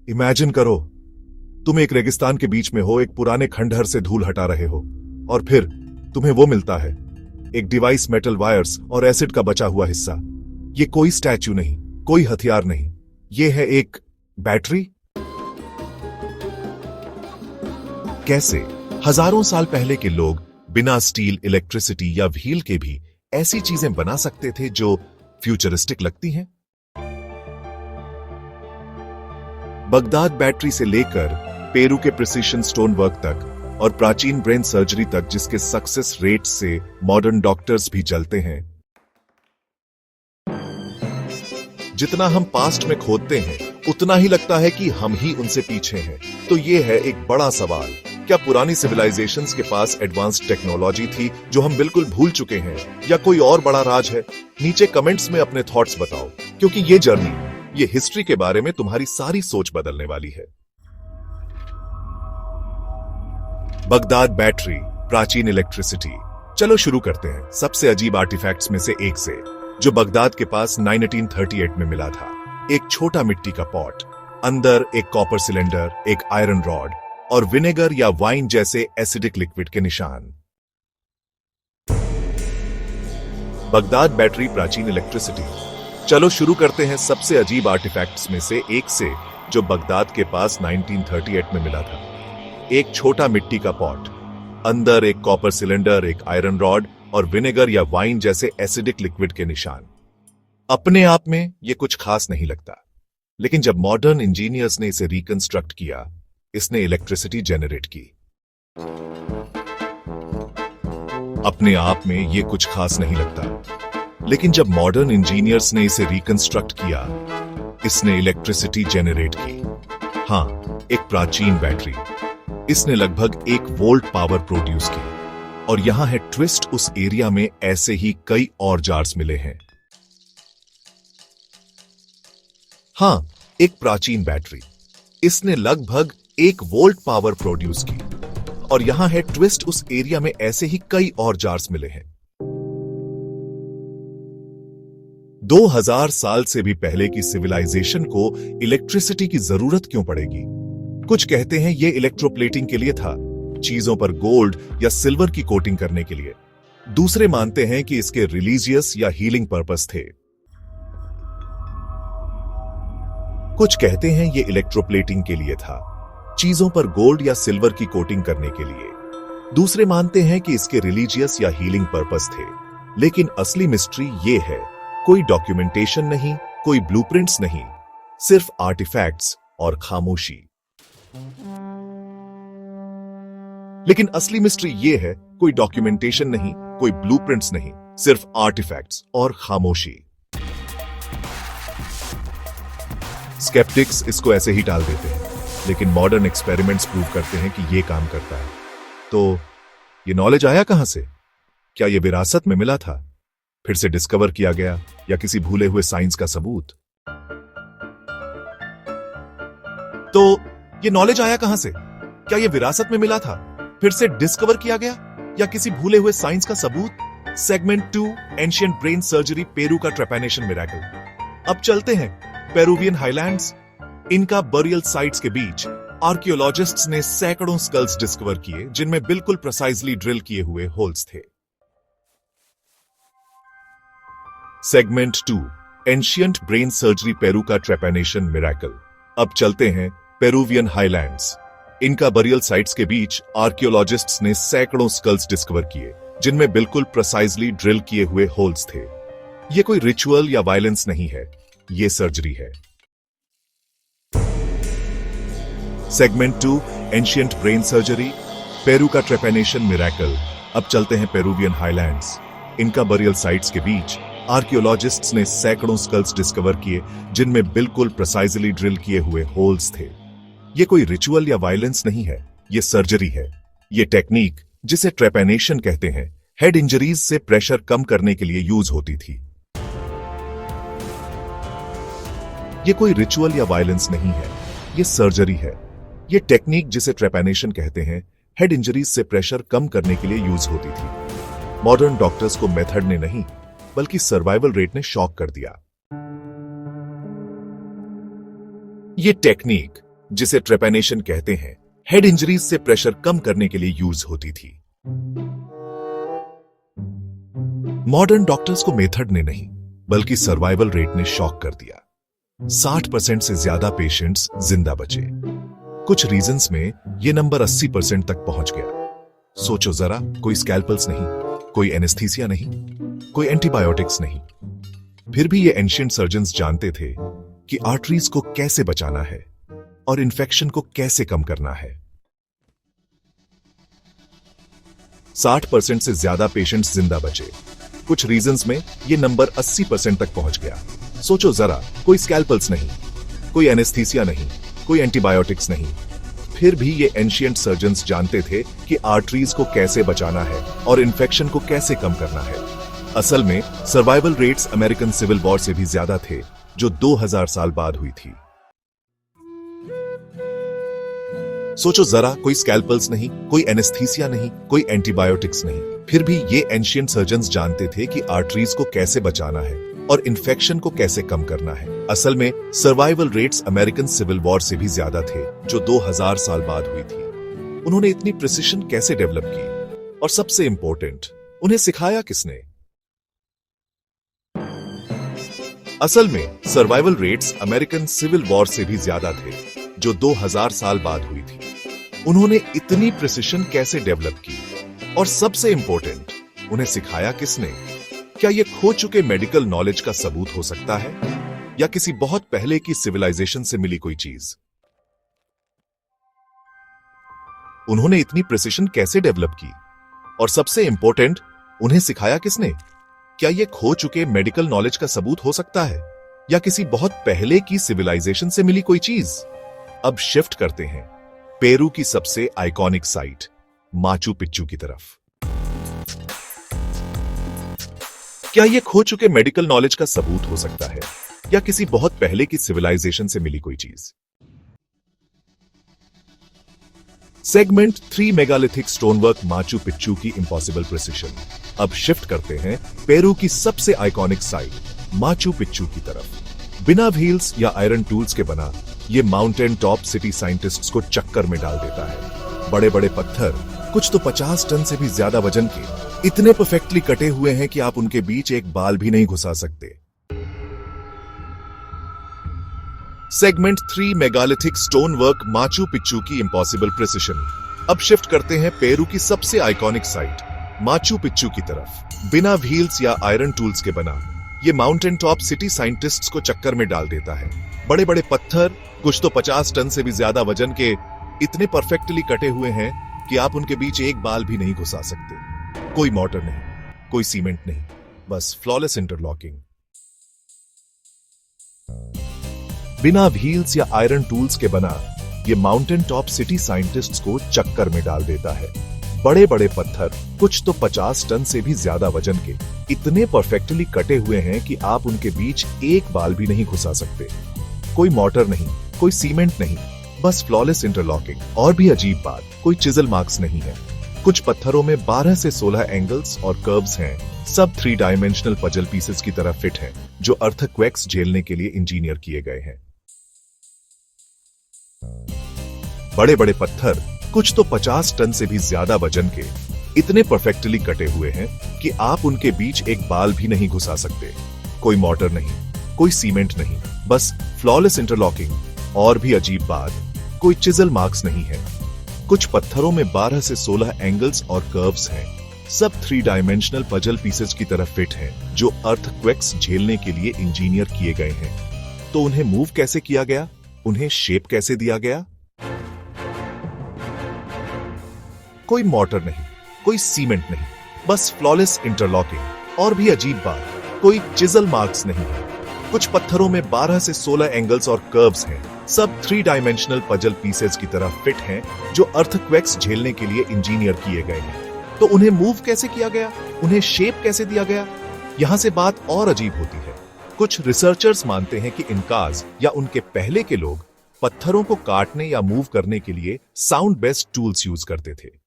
Imagine करो, तुम एक रेगिस्तान के बीच में हो, एक पुराने खंडहर से धूल हटा रहे हो, और फिर तुम्हें वो मिलता है, एक डिवाइस, मेटल वायर्स और एसिड का बचा हुआ हिस्सा। ये कोई स्टैच्यू नहीं, कोई हथियार नहीं, ये है एक बैटरी। कैसे हजारों साल पहले के लोग बिना स्टील, इलेक्ट्रिसिटी या व्हील के भी ऐसी चीजें बना सकते थे जो फ्यूचरिस्टिक लगती हैं? बगदाद बैटरी से लेकर पेरू के प्रिसीशन स्टोन वर्क तक और प्राचीन ब्रेन सर्जरी तक, जिसके सक्सेस रेट से मॉडर्न डॉक्टर्स भी जलते हैं। जितना हम पास्ट में खोदते हैं, उतना ही लगता है कि हम ही उनसे पीछे हैं। तो ये है एक बड़ा सवाल, क्या पुरानी सिविलाइजेशंस के पास एडवांस्ड टेक्नोलॉजी थी जो हम बिल्कुल भूल चुके हैं, या कोई और बड़ा राज है? नीचे कमेंट्स में अपने थॉट्स बताओ, क्योंकि ये जर्नी, ये हिस्ट्री के बारे में तुम्हारी सारी सोच बदलने वाली है। बगदाद बैटरी, प्राचीन इलेक्ट्रिसिटी। चलो शुरू करते हैं सबसे अजीब आर्टिफैक्ट्स में से एक से, जो बगदाद के पास 1938 में मिला था। एक छोटा मिट्टी का पॉट, अंदर एक कॉपर सिलेंडर, एक आयरन रॉड और विनेगर या वाइन जैसे एसिडिक लिक्विड के निशान। बगदाद बैटरी, प्राचीन इलेक्ट्रिसिटी। चलो शुरू करते हैं सबसे अजीब आर्टिफैक्ट्स में से एक से, जो बगदाद के पास 1938 में मिला था। एक छोटा मिट्टी का पॉट, अंदर एक कॉपर सिलेंडर, एक आयरन रॉड और विनेगर या वाइन जैसे एसिडिक लिक्विड के निशान। अपने आप में यह कुछ खास नहीं लगता, लेकिन जब मॉडर्न इंजीनियर्स ने इसे रिकंस्ट्रक्ट किया, इसने इलेक्ट्रिसिटी जनरेट की। अपने आप में यह कुछ खास नहीं लगता, लेकिन जब मॉडर्न इंजीनियर्स ने इसे रिकंस्ट्रक्ट किया, इसने इलेक्ट्रिसिटी जनरेट की। हां, एक प्राचीन बैटरी। इसने लगभग 1 वोल्ट पावर प्रोड्यूस की। और यहां है ट्विस्ट, उस एरिया में ऐसे ही कई और जार्स मिले हैं। हां, एक प्राचीन बैटरी। इसने लगभग 1 वोल्ट पावर प्रोड्यूस की। और यहां है ट्विस्ट, उस एरिया में ऐसे ही कई और जार्स मिले हैं। 2000 साल से भी पहले की सिविलाइजेशन को इलेक्ट्रिसिटी की जरूरत क्यों पड़ेगी? कुछ कहते हैं यह इलेक्ट्रोप्लेटिंग के लिए था, चीजों पर गोल्ड या सिल्वर की कोटिंग करने के लिए। दूसरे मानते हैं कि इसके रिलीजियस या हीलिंग पर्पस थे। कुछ कहते हैं यह इलेक्ट्रोप्लेटिंग के लिए था, चीजों पर गोल्ड या सिल्वर की कोटिंग करने के लिए। दूसरे मानते हैं कि इसके रिलीजियस या हीलिंग पर्पस थे। लेकिन असली मिस्ट्री ये है, कोई डॉक्यूमेंटेशन नहीं, कोई ब्लूप्रिंट्स नहीं, सिर्फ आर्टिफैक्ट्स और खामोशी। लेकिन असली मिस्ट्री ये है, कोई डॉक्यूमेंटेशन नहीं, कोई ब्लूप्रिंट्स नहीं, सिर्फ आर्टिफैक्ट्स और खामोशी। स्केप्टिक्स इसको ऐसे ही टाल देते हैं, लेकिन मॉडर्न एक्सपेरिमेंट्स प्रूव करते हैं कि ये काम करता है। तो ये नॉलेज आया कहां से? क्या ये विरासत में मिला था, फिर से डिस्कवर किया गया, या किसी भूले हुए साइंस का सबूत? तो ये नॉलेज आया कहां से? क्या ये विरासत में मिला था, फिर से डिस्कवर किया गया, या किसी भूले हुए साइंस का सबूत? Segment 2, ancient brain surgery, Peru का ट्रेपैनेशन मिरेकल। अब चलते हैं पेरुवियन हाईलैंड्स। इनका बरियल साइट्स के बीच आर्कियोलॉजिस्ट्स ने सैकड़ों स्कल्स डिस्कवर किए, जिनमें बिल्कुल प्रिसाइजली ड्रिल किए हुए होल्स थे। Segment 2, ancient brain surgery, Peru का ट्रेपैनेशन मिरेकल। अब चलते हैं पेरुवियन हाईलैंड्स। इनका बरियल साइट्स के बीच आर्कियोलॉजिस्ट्स ने सैकड़ों स्कल्स डिस्कवर किए, जिनमें बिल्कुल प्रिसाइजली ड्रिल किए हुए होल्स थे। यह कोई रिचुअल या वायलेंस नहीं है, यह सर्जरी है। Segment 2, ancient brain surgery, Peru का ट्रेपैनेशन मिरेकल। अब चलते हैं पेरुवियन हाईलैंड्स। इनका बरियल साइट्स के बीच आर्कियोलॉजिस्ट्स ने सैकड़ों स्कल्स डिस्कवर किए, जिनमें बिल्कुल प्रिसाइजली ड्रिल किए हुए होल्स थे। यह कोई रिचुअल या वायलेंस नहीं है, यह सर्जरी है। यह टेक्निक, जिसे ट्रेपैनेशन कहते हैं, हेड इंजरीज से प्रेशर कम करने के लिए यूज होती थी। यह कोई रिचुअल या वायलेंस नहीं है, यह सर्जरी है। यह टेक्निक, जिसे ट्रेपैनेशन कहते हैं, हेड इंजरीज से प्रेशर कम करने के लिए यूज होती थी। मॉडर्न डॉक्टर्स को मेथड ने नहीं, बल्कि सर्वाइवल रेट ने शॉक कर दिया। यह टेक्निक जिसे ट्रेपैनेशन कहते हैं, हेड इंजरीज से प्रेशर कम करने के लिए यूज होती थी। मॉडर्न डॉक्टर्स को मेथड ने नहीं बल्कि सर्वाइवल रेट ने शॉक कर दिया। 60% से ज्यादा पेशेंट्स जिंदा बचे। कुछ रीजंस में यह नंबर 80% तक पहुंच गया। सोचो जरा, कोई स्कैल्पल्स नहीं, कोई एनेस्थीसिया नहीं, कोई एंटीबायोटिक्स नहीं। फिर भी ये एंशिएंट सर्जन्स जानते थे कि आर्टरीज को कैसे बचाना है और इन्फेक्शन को कैसे कम करना है। 60% से ज्यादा पेशेंट्स जिंदा बचे। कुछ रीजंस में ये नंबर 80% तक पहुंच गया। सोचो जरा, कोई स्कैल्पल्स नहीं, कोई एनेस्थीसिया नहीं, कोई एंटीबायोटिक्स नहीं। फिर भी ये एंशिएंट सर्जन्स जानते थे कि आर्टरीज को कैसे बचाना है और इन्फेक्शन को कैसे कम करना है। असल में survival rates American civil war से भी ज्यादा थे, जो 2000 साल बाद हुई थी। सोचो जरा, कोई स्कैल्पल्स नहीं, कोई एनेस्थीसिया नहीं, कोई एंटीबायोटिक्स नहीं। फिर भी ये एंशिएंट सर्जन्स जानते थे कि आर्टरीज को कैसे बचाना है और इन्फेक्शन को कैसे कम करना है। असल में survival rates American civil war से भी ज्यादा थे, जो 2000 साल बाद हुई थी। उन्होंने इतनी प्रिसिशन कैसे डेवलप की, और सबसे इंपॉर्टेंट, उन्हें सिखाया किसने? असल में survival rates American civil war से भी ज्यादा थे, जो 2000 साल बाद हुई थी। उन्होंने इतनी प्रिसिशन कैसे डेवलप की, और सबसे इंपॉर्टेंट, उन्हें सिखाया किसने? क्या यह खो चुके मेडिकल नॉलेज का सबूत हो सकता है, या किसी बहुत पहले की सिविलाइजेशन से मिली कोई चीज? उन्होंने इतनी प्रिसिशन कैसे डेवलप की, और सबसे इंपॉर्टेंट, उन्हें सिखाया किसने? क्या यह खो चुके मेडिकल नॉलेज का सबूत हो सकता है, या किसी बहुत पहले की सिविलाइजेशन से मिली कोई चीज? अब शिफ्ट करते हैं पेरू की सबसे आइकॉनिक साइट माचू पिच्चू की तरफ। क्या यह खो चुके मेडिकल नॉलेज का सबूत हो सकता है, या किसी बहुत पहले की सिविलाइजेशन से मिली कोई चीज? सेगमेंट 3 मेगालिथिक स्टोनवर्क माचू पिच्चू की इम्पॉसिबल प्रिसिशन। अब शिफ्ट करते हैं पेरू की सबसे आइकॉनिक साइट माचू पिच्चू की तरफ। बिना व्हील्स या आयरन टूल्स के बना ये माउंटेन टॉप सिटी साइंटिस्ट्स को चक्कर में डाल देता है। बड़े बड़े पत्थर, कुछ तो 50 टन से भी ज्यादा वजन के, इतने परफेक्टली कटे हुए हैं कि आप उनके बीच एक बाल भी नहीं घुसा सकते। सेगमेंट 3 मेगालिथिक स्टोनवर्क माचू पिच्चू की इम्पॉसिबल प्रिसिशन। अब शिफ्ट करते हैं पेरू की सबसे आइकॉनिक साइट माचू पिच्चू की तरफ। बिना व्हील्स या आयरन टूल्स के बना ये माउंटेन टॉप सिटी साइंटिस्ट्स को चक्कर में डाल देता है। बड़े बड़े पत्थर, कुछ तो 50 टन से भी ज्यादा वजन के, इतने परफेक्टली कटे हुए हैं कि आप उनके बीच एक बाल भी नहीं घुसा सकते। कोई मोटर नहीं, कोई सीमेंट नहीं, बस फ्लॉलेस इंटरलॉकिंग। बिना व्हील्स या आयरन टूल्स के बना ये माउंटेन टॉप सिटी साइंटिस्ट्स को चक्कर में डाल देता है। बड़े बड़े पत्थर, कुछ तो 50 टन से भी ज्यादा वजन के, इतने परफेक्टली कटे हुए हैं कि आप उनके बीच एक बाल भी नहीं घुसा सकते। कोई मोटर नहीं, कोई सीमेंट नहीं, बस फ्लॉलेस इंटरलॉकिंग। और भी अजीब बात, कोई चिजल मार्क्स नहीं है। कुछ पत्थरों में 12 से 16 एंगल्स और कर्व्स हैं। सब 3 डायमेंशनल पजल पीसेस की तरह फिट हैं, जो अर्थक्वेक्स झेलने के लिए इंजीनियर किए गए हैं। बड़े बड़े पत्थर, कुछ तो 50 टन से भी ज्यादा वजन के, इतने परफेक्टली कटे हुए हैं कि आप उनके बीच एक बाल भी नहीं घुसा सकते। कोई मोटर नहीं, कोई सीमेंट नहीं, बस फ्लॉलेस इंटरलॉकिंग। और भी अजीब बात, कोई चिजल मार्क्स नहीं है। कुछ पत्थरों में 12 से 16 एंगल्स और कर्व्स हैं। सब 3 डायमेंशनल पजल पीसेस की तरह फिट हैं, जो अर्थक्वेक्स झेलने के लिए इंजीनियर किए गए हैं। तो उन्हें मूव कैसे किया गया, उन्हें शेप कैसे दिया गया? कोई मोटर नहीं, कोई सीमेंट नहीं, बस फ्लॉलेस इंटरलॉकिंग। और भी अजीब बात, कोई चिजल मार्क्स नहीं है। कुछ पत्थरों में 12 से 16 एंगल्स और कर्व्स हैं। सब 3 डायमेंशनल पजल पीसेस की तरह फिट हैं, जो अर्थक्वेक्स झेलने के लिए इंजीनियर किए गए हैं। तो उन्हें मूव कैसे किया गया, उन्हें शेप कैसे दिया गया? यहां से बात और अजीब होती है। कुछ रिसर्चर्स मानते हैं कि इनकाज या उनके पहले के लोग पत्थरों को काटने या मूव करने के लिए साउंड बेस्ड टूल्स यूज करते थे।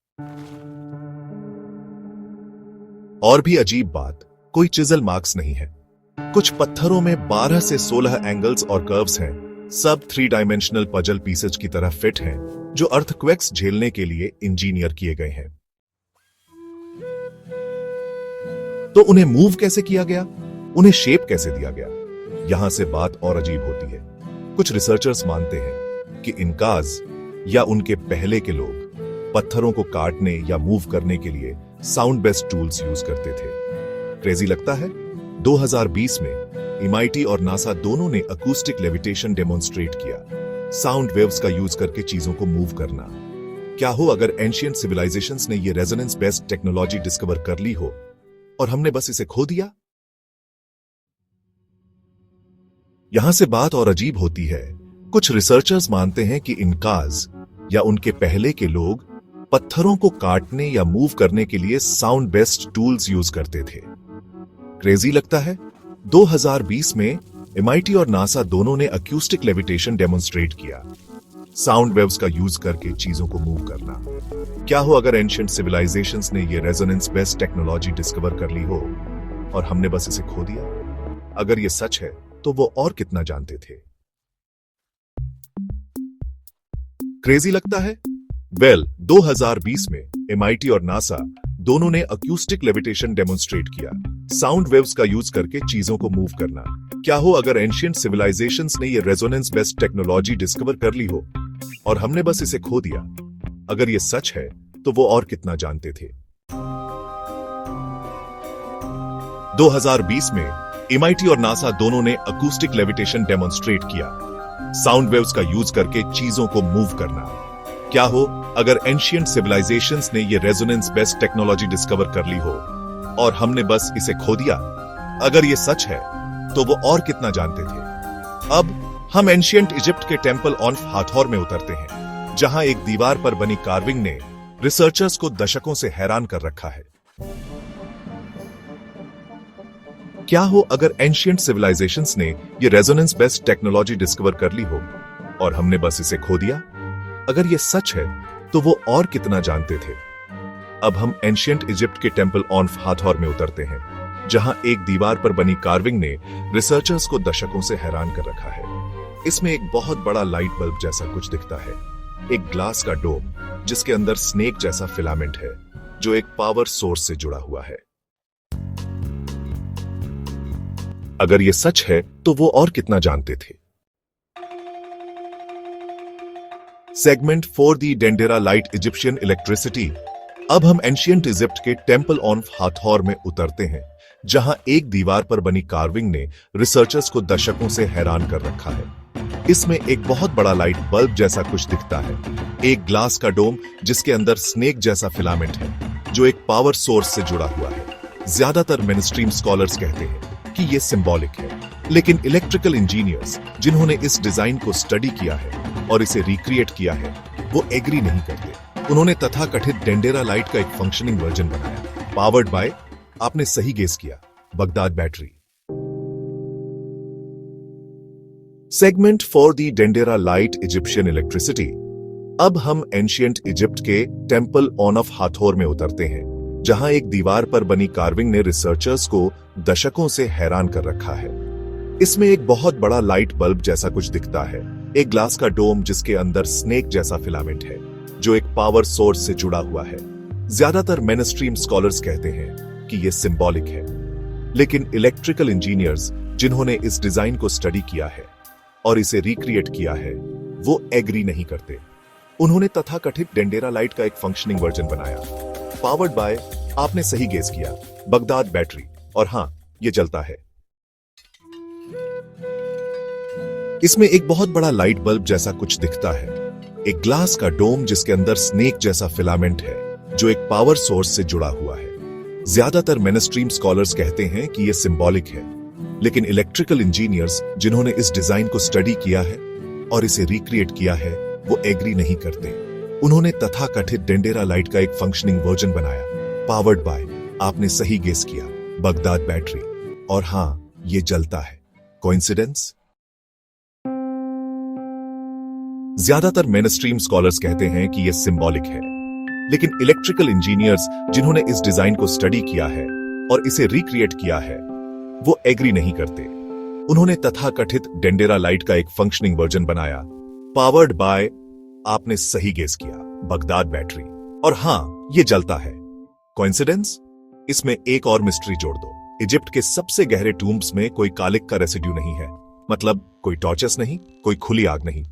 और भी अजीब बात, कोई चिजल मार्क्स नहीं है। कुछ पत्थरों में 12 से 16 एंगल्स और कर्व्स हैं। सब 3 डायमेंशनल पजल पीसेज की तरह फिट हैं, जो अर्थक्वेक्स झेलने के लिए इंजीनियर किए गए हैं। तो उन्हें मूव कैसे किया गया, उन्हें शेप कैसे दिया गया? यहां से बात और अजीब होती है। कुछ रिसर्चर्स मानते हैं कि इनकाज या उनके पहले के लोग पत्थरों को काटने या मूव करने के लिए साउंड बेस्ड टूल्स यूज करते थे। क्रेजी लगता है? 2020 में एमआईटी और नासा दोनों ने अकूस्टिक लेविटेशन डेमोन्स्ट्रेट किया, साउंड वेव्स का यूज करके चीजों को मूव करना। क्या हो अगर एंशिएंट सिविलाइजेशंस ने ये रेजोनेंस बेस्ड टेक्नोलॉजी डिस्कवर कर ली हो और हमने बस इसे खो दिया? यहां से बात और अजीब होती है। कुछ रिसर्चर्स मानते हैं कि इनकाज या उनके पहले के लोग पत्थरों को काटने या मूव करने के लिए साउंड बेस्ड टूल्स यूज करते थे। क्रेजी लगता है? 2020 में एमआईटी और नासा दोनों ने अक्यूस्टिक लेविटेशन डेमोन्स्ट्रेट किया, साउंड वेव्स का यूज करके चीजों को मूव करना। क्या हो अगर एंशिएंट सिविलाइजेशंस ने ये रेजोनेंस बेस्ड टेक्नोलॉजी डिस्कवर कर ली हो और हमने बस इसे खो दिया? अगर ये सच है तो वो और कितना जानते थे? क्रेजी लगता है? 2020 में एमआईटी और नासा दोनों ने अक्यूस्टिक लेविटेशन डेमोन्स्ट्रेट किया, साउंड वेव्स का यूज करके चीजों को मूव करना। क्या हो अगर एंशिएंट सिविलाइजेशंस ने ये रेजोनेंस बेस्ड टेक्नोलॉजी डिस्कवर कर ली हो और हमने बस इसे खो दिया? अगर ये सच है तो वो और कितना जानते थे? 2020 में एमआईटी और नासा दोनों ने अकूस्टिक लेविटेशन डेमोन्स्ट्रेट किया, साउंड वेव्स का यूज करके चीजों को मूव करना। क्या हो अगर एंशिएंट सिविलाइजेशंस ने ये रेजोनेंस बेस्ड टेक्नोलॉजी डिस्कवर कर ली हो और हमने बस इसे खो दिया? अगर ये सच है तो वो और कितना जानते थे? अब हम एंशिएंट इजिप्ट के टेंपल ऑन हाथोर में उतरते हैं, जहां एक दीवार पर बनी कार्विंग ने रिसर्चर्स को दशकों से हैरान कर रखा है। क्या हो अगर एंशिएंट सिविलाइजेशंस ने ये रेजोनेंस बेस्ड टेक्नोलॉजी डिस्कवर कर ली हो और हमने बस इसे खो दिया? अगर ये सच है तो वो और कितना जानते थे? अब हम एंशिएंट इजिप्ट के टेंपल ऑन हाथोर में उतरते हैं, जहां एक दीवार पर बनी कार्विंग ने रिसर्चर्स को दशकों से हैरान कर रखा है। इसमें एक बहुत बड़ा लाइट बल्ब जैसा कुछ दिखता है, एक ग्लास का डोम जिसके अंदर स्नेक जैसा फिलामेंट है, जो एक पावर सोर्स से जुड़ा हुआ है। अगर ये सच है तो वो और कितना जानते थे? सेगमेंट 4 दी डेंडेरा लाइट इजिप्शियन इलेक्ट्रिसिटी। अब हम एंशिएंट इजिप्ट के टेंपल ऑन हाथोर में उतरते हैं, जहां एक दीवार पर बनी कार्विंग ने रिसर्चर्स को दशकों से हैरान कर रखा है। इसमें एक बहुत बड़ा लाइट बल्ब जैसा कुछ दिखता है, एक ग्लास का डोम जिसके अंदर स्नेक जैसा फिलामेंट है, जो एक पावर सोर्स से जुड़ा हुआ है। ज्यादातर मेनस्ट्रीम स्कॉलर्स कहते हैं कि यह सिंबॉलिक है, लेकिन इलेक्ट्रिकल इंजीनियर्स जिन्होंने इस डिजाइन को स्टडी किया है और इसे रिक्रिएट किया है, वो एग्री नहीं करते। उन्होंने तथाकथित डेंडेरा लाइट का एक फंक्शनिंग वर्जन बनाया, पावर्ड बाय, आपने सही गेस किया, बगदाद बैटरी। सेगमेंट 4 दी डेंडेरा लाइट इजिप्शियन इलेक्ट्रिसिटी। अब हम एंशिएंट इजिप्ट के टेंपल ऑन ऑफ हाथोर में उतरते हैं, जहां एक दीवार पर बनी कार्विंग ने रिसर्चर्स को दशकों से हैरान कर रखा है। इसमें एक बहुत बड़ा लाइट बल्ब जैसा कुछ दिखता है, एक ग्लास का डोम जिसके अंदर स्नेक जैसा फिलामेंट है, जो एक पावर सोर्स से जुड़ा हुआ है। ज्यादातर मेनस्ट्रीम स्कॉलर्स कहते हैं कि यह सिंबॉलिक है, लेकिन इलेक्ट्रिकल इंजीनियर्स जिन्होंने इस डिजाइन को स्टडी किया है और इसे रिक्रिएट किया है, वो एग्री नहीं करते। उन्होंने तथाकथित डेंडेरा लाइट का एक फंक्शनिंग वर्जन बनाया, पावर्ड बाय, आपने सही गेस किया, बगदाद बैटरी। और हां, यह जलता है। इसमें एक बहुत बड़ा लाइट बल्ब जैसा कुछ दिखता है, एक ग्लास का डोम जिसके अंदर स्नेक जैसा फिलामेंट है, जो एक पावर सोर्स से जुड़ा हुआ है। ज्यादातर मेनस्ट्रीम स्कॉलर्स कहते हैं कि यह सिंबॉलिक है, लेकिन इलेक्ट्रिकल इंजीनियर्स जिन्होंने इस डिजाइन को स्टडी किया है और इसे रिक्रिएट किया है, वो एग्री नहीं करते। उन्होंने तथाकथित डेंडेरा लाइट का एक फंक्शनिंग वर्जन बनाया, पावर्ड बाय, आपने सही गेस किया, बगदाद बैटरी। और हां, ये जलता है। कोइंसिडेंस? ज्यादातर मेनस्ट्रीम स्कॉलर्स कहते हैं कि यह सिंबॉलिक है, लेकिन इलेक्ट्रिकल इंजीनियर्स जिन्होंने इस डिजाइन को स्टडी किया है और इसे रिक्रिएट किया है, वो एग्री नहीं करते। उन्होंने तथाकथित डेंडेरा लाइट का एक फंक्शनिंग वर्जन बनाया, पावर्ड बाय, आपने सही गेस किया, बगदाद बैटरी। और हां, ये जलता है। कोइंसिडेंस? इसमें एक और मिस्ट्री जोड़ दो। इजिप्ट के सबसे गहरे टूम्ब्स में कोई कालिक का रेसिड्यू नहीं है, मतलब कोई टॉर्चेस नहीं, कोई खुली आग नहीं।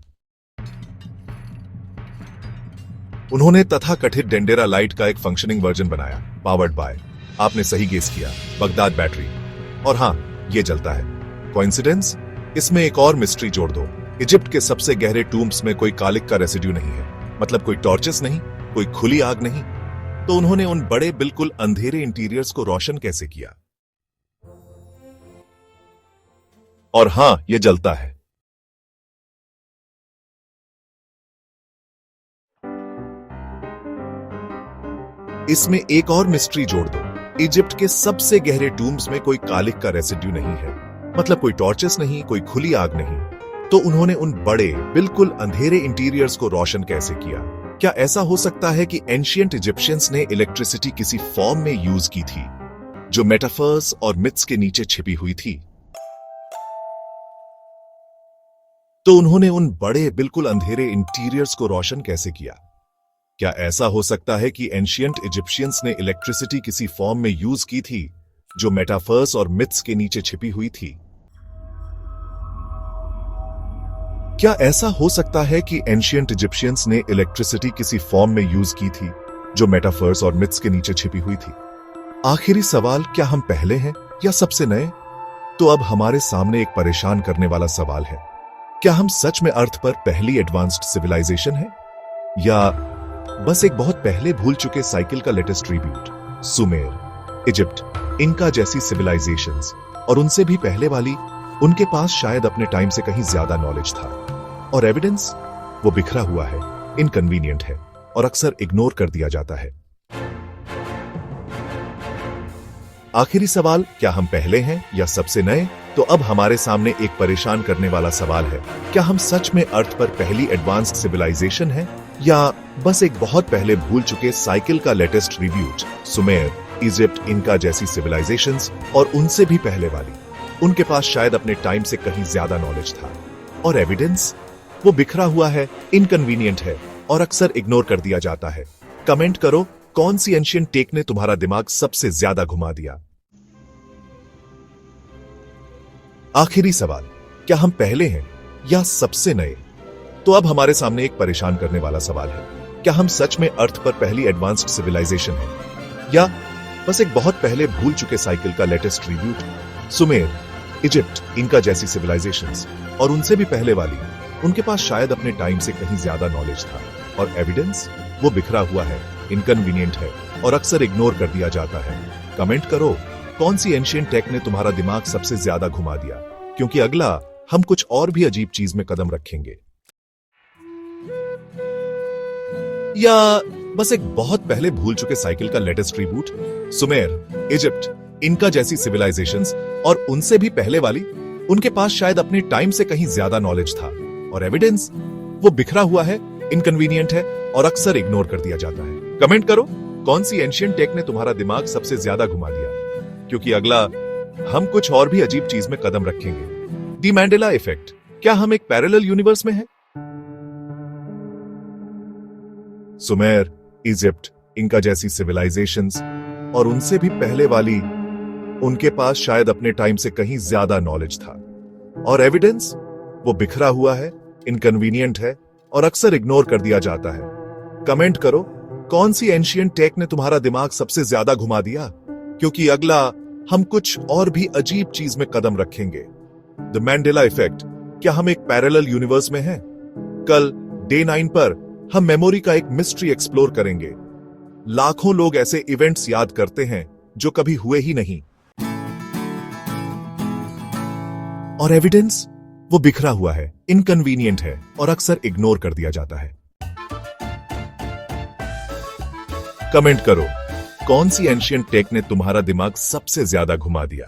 उन्होंने तथाकथित डेंडेरा लाइट का एक फंक्शनिंग वर्जन बनाया, पावर्ड बाय, आपने सही गेस किया, बगदाद बैटरी। और हां, ये जलता है। कोइंसिडेंस? इसमें एक और मिस्ट्री जोड़ दो। इजिप्ट के सबसे गहरे टूम्ब्स में कोई कालिक का रेसिड्यू नहीं है, मतलब कोई टॉर्चेस नहीं, कोई खुली आग नहीं। तो उन्होंने उन बड़े बिल्कुल अंधेरे इंटीरियर्स को रोशन कैसे किया? और हां, ये जलता है। इसमें एक और मिस्ट्री जोड़ दो। इजिप्ट के सबसे गहरे टूम्ब्स में कोई कालिक का रेसिड्यू नहीं है, मतलब कोई टॉर्चेस नहीं, कोई खुली आग नहीं। तो उन्होंने उन बड़े बिल्कुल अंधेरे इंटीरियर्स को रोशन कैसे किया? क्या ऐसा हो सकता है कि एंशिएंट इजिप्शियंस ने इलेक्ट्रिसिटी किसी फॉर्म में यूज की थी, जो मेटाफर्स और मिथ्स के नीचे छिपी हुई थी? तो उन्होंने उन बड़े बिल्कुल अंधेरे इंटीरियर्स को रोशन कैसे किया? क्या ऐसा हो सकता है कि एंशिएंट इजिप्शियंस ने इलेक्ट्रिसिटी किसी फॉर्म में यूज की थी, जो मेटाफर्स और मिथ्स के नीचे छिपी हुई थी? क्या ऐसा हो सकता है कि एंशिएंट इजिप्शियंस ने इलेक्ट्रिसिटी किसी फॉर्म में यूज की थी, जो मेटाफर्स और मिथ्स के नीचे छिपी हुई थी? आखिरी सवाल, क्या हम पहले हैं या सबसे नए? तो अब हमारे सामने एक परेशान करने वाला सवाल है, क्या हम सच में अर्थ पर पहली एडवांस्ड सिविलाइजेशन है, या बस एक बहुत पहले भूल चुके साइकिल का लेटेस्ट ट्रिब्यूट? सुमेर, इजिप्ट, इनका जैसी सिविलाइजेशंस और उनसे भी पहले वाली, उनके पास शायद अपने टाइम से कहीं ज्यादा नॉलेज था, और एविडेंस वो बिखरा हुआ है, इनकन्वीनियंट है और अक्सर इग्नोर कर दिया जाता है। आखिरी सवाल, क्या हम पहले हैं या सबसे नए? तो अब हमारे सामने एक परेशान करने वाला सवाल है, क्या हम सच में अर्थ पर पहली एडवांस्ड सिविलाइजेशन है, या बस एक बहुत पहले भूल चुके साइकिल का लेटेस्ट रिव्यूट? सुमेर, इजिप्ट, इनका जैसी सिविलाइजेशंस और उनसे भी पहले वाली, उनके पास शायद अपने टाइम से कहीं ज्यादा नॉलेज था, और एविडेंस वो बिखरा हुआ है, इनकन्वीनियंट है और अक्सर इग्नोर कर दिया जाता है। कमेंट करो, कौन सी एंशिएंट टेक ने तुम्हारा दिमाग सबसे ज्यादा घुमा दिया? आखिरी सवाल, क्या हम पहले हैं या सबसे नए? तो अब हमारे सामने एक परेशान करने वाला सवाल है, क्या हम सच में अर्थ पर पहली एडवांस्ड सिविलाइजेशन है, या बस एक बहुत पहले भूल चुके साइकिल का लेटेस्ट रिव्यूट? सुमेर, इजिप्ट, इनका जैसी सिविलाइजेशंस और उनसे भी पहले वाली, उनके पास शायद अपने टाइम से कहीं ज्यादा नॉलेज था, और एविडेंस वो बिखरा हुआ है, इनकन्वीनियंट है और अक्सर इग्नोर कर दिया जाता है। कमेंट करो, कौन सी एंशिएंट टेक ने तुम्हारा दिमाग सबसे ज्यादा घुमा दिया? क्योंकि अगला हम कुछ और भी अजीब चीज में कदम रखेंगे, या बस एक बहुत पहले भूल चुके साइकिल का लेटेस्ट रिबूट? सुमेर, इजिप्ट, इनका जैसी सिविलाइजेशंस और उनसे भी पहले वाली, उनके पास शायद अपने टाइम से कहीं ज्यादा नॉलेज था, और एविडेंस वो बिखरा हुआ है, इनकन्वीनियंट है और अक्सर इग्नोर कर दिया जाता है। कमेंट करो, कौन सी एंशिएंट टेक ने तुम्हारा दिमाग सबसे ज्यादा घुमा दिया? क्योंकि अगला हम कुछ और भी अजीब चीज में कदम रखेंगे। दी मैंडेला इफेक्ट, क्या हम एक पैरेलल यूनिवर्स में हैं? सुमेर, इजिप्ट, इनका जैसी सिविलाइजेशंस और उनसे भी पहले वाली, उनके पास शायद अपने टाइम से कहीं ज्यादा नॉलेज था, और एविडेंस वो बिखरा हुआ है, इनकन्वीनियंट है और अक्सर इग्नोर कर दिया जाता है। कमेंट करो, कौन सी एंशिएंट टेक ने तुम्हारा दिमाग सबसे ज्यादा घुमा दिया? क्योंकि अगला हम कुछ और भी अजीब चीज में कदम रखेंगे। द मैंडेला इफेक्ट, क्या हम एक पैरेलल यूनिवर्स में हैं? कल डे 9 पर हम मेमोरी का एक मिस्ट्री एक्सप्लोर करेंगे। लाखों लोग ऐसे इवेंट्स याद करते हैं जो कभी हुए ही नहीं, और एविडेंस वो बिखरा हुआ है, इनकन्वीनियंट है और अक्सर इग्नोर कर दिया जाता है। कमेंट करो, कौन सी एंशिएंट टेक ने तुम्हारा दिमाग सबसे ज्यादा घुमा दिया?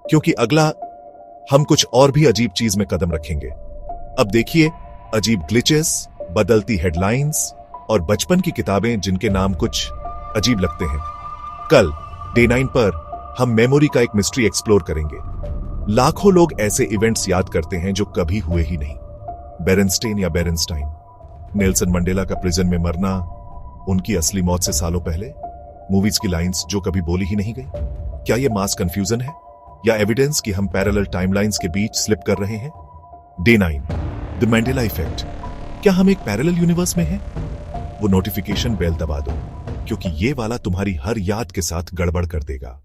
क्योंकि अगला हम कुछ और भी अजीब चीज में कदम रखेंगे। अब देखिए, अजीब ग्लिचेस, बदलती हेडलाइंस और बचपन की किताबें जिनके नाम कुछ अजीब लगते हैं। कल डे 9 पर हम मेमोरी का एक मिस्ट्री एक्सप्लोर करेंगे। लाखों लोग ऐसे इवेंट्स याद करते हैं जो कभी हुए ही नहीं। बेरेनस्टेन या बेरेनस्टाइन, नेल्सन मंडेला का प्रिजन में मरना, उनकी असली मौत से सालों पहले, मूवीज की लाइंस जो कभी बोली ही नहीं गई। क्या ये मास कंफ्यूजन है या एविडेंस कि हम पैरेलल टाइमलाइंस के बीच स्लिप कर रहे हैं? Day 9, the Mandela effect. क्या हम एक पैरेलल यूनिवर्स में हैं? वो नोटिफिकेशन बेल दबा दो, क्योंकि ये वाला तुम्हारी हर याद के साथ गड़बड़ कर देगा।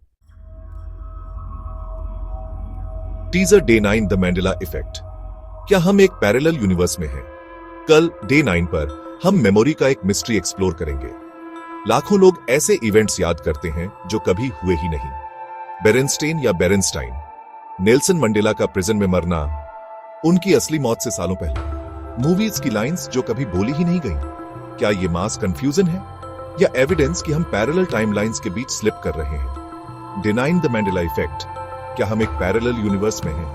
Teaser day 9, the Mandela effect. क्या हम एक पैरेलल यूनिवर्स में हैं? कल डे 9 पर हम मेमोरी का एक मिस्ट्री एक्सप्लोर करेंगे। लाखों लोग ऐसे इवेंट्स याद करते हैं जो कभी हुए ही नहीं। बेरेनस्टेन या बेरेनस्टाइन, नेल्सन मंडेला का प्रिजन में मरना, उनकी असली मौत से सालों पहले, मूवीज की लाइंस जो कभी बोली ही नहीं गई। क्या ये मास कंफ्यूजन है या एविडेंस कि हम पैरेलल टाइमलाइंस के बीच स्लिप कर रहे हैं? Denying the Mandela effect. क्या हम एक पैरेलल यूनिवर्स में हैं?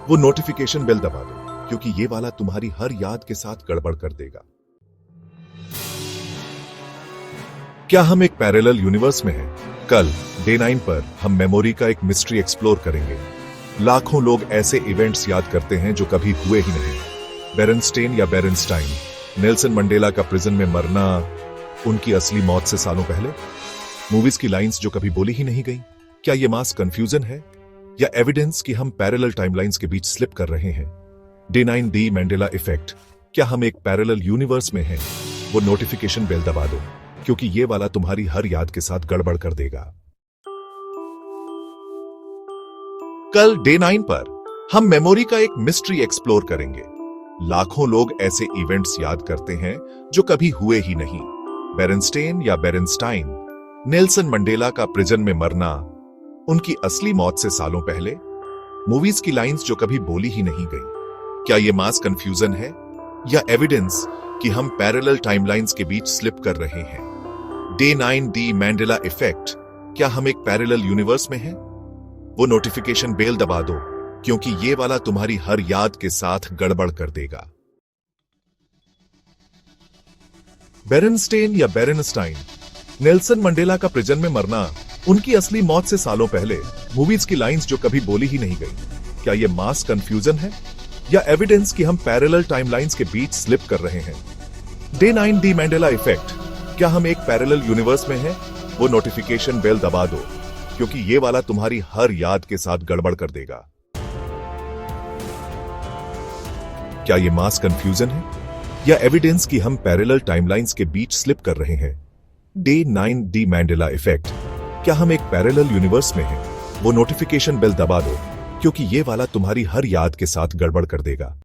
वो नोटिफिकेशन बेल दबा दो, क्योंकि ये वाला तुम्हारी हर याद के साथ गड़बड़ कर देगा। क्या हम एक पैरेलल यूनिवर्स में हैं? कल डे 9 पर हम मेमोरी का एक मिस्ट्री एक्सप्लोर करेंगे। लाखों लोग ऐसे इवेंट्स याद करते हैं जो कभी हुए ही नहीं। बेरेनस्टेन या बेरेनस्टाइन, नेल्सन मंडेला का प्रिजन में मरना, उनकी असली मौत से सालों पहले, मूवीज की लाइंस जो कभी बोली ही नहीं गई। क्या ये मास कंफ्यूजन है या एविडेंस कि हम पैरेलल टाइमलाइंस के बीच स्लिप कर रहे हैं? डे 9, दी मंडेला इफेक्ट। क्या हम एक पैरेलल यूनिवर्स में हैं? वो नोटिफिकेशन बेल दबा दो, क्योंकि ये वाला तुम्हारी हर याद के साथ गड़बड़ कर देगा। कल डे 9 पर हम मेमोरी का एक मिस्ट्री एक्सप्लोर करेंगे। लाखों लोग ऐसे इवेंट्स याद करते हैं जो कभी हुए ही नहीं। बेरेनस्टेन या बेरेनस्टाइन, नेल्सन मंडेला का प्रिजन में मरना, उनकी असली मौत से सालों पहले, मूवीज की लाइंस जो कभी बोली ही नहीं गई। क्या ये मास कंफ्यूजन है या एविडेंस कि हम पैरेलल टाइमलाइंस के बीच स्लिप कर रहे हैं? डे 9, दी मंडेला इफेक्ट। क्या हम एक पैरेलल यूनिवर्स में हैं? वो नोटिफिकेशन बेल दबा दो, क्योंकि ये वाला तुम्हारी हर याद के साथ गड़बड़ कर देगा। बेरेनस्टेन या बेरेनस्टाइन, नेल्सन मंडेला का प्रिजन में मरना, उनकी असली मौत से सालों पहले, मूवीज की लाइंस जो कभी बोली ही नहीं गई। क्या ये मास कंफ्यूजन है या एविडेंस कि हम पैरेलल टाइमलाइंस के बीच स्लिप कर रहे हैं? डे 9, दी मंडेला इफेक्ट। क्या हम एक पैरेलल यूनिवर्स में हैं? वो नोटिफिकेशन बेल दबा दो, क्योंकि ये वाला तुम्हारी हर याद के साथ गड़बड़ कर देगा। क्या ये मास कंफ्यूजन है या एविडेंस कि हम पैरेलल टाइमलाइंस के बीच स्लिप कर रहे हैं? डे 9, दी मंडेला इफेक्ट। क्या हम एक पैरेलल यूनिवर्स में हैं? वो नोटिफिकेशन बेल दबा दो, क्योंकि ये वाला तुम्हारी हर याद के साथ गड़बड़ कर देगा।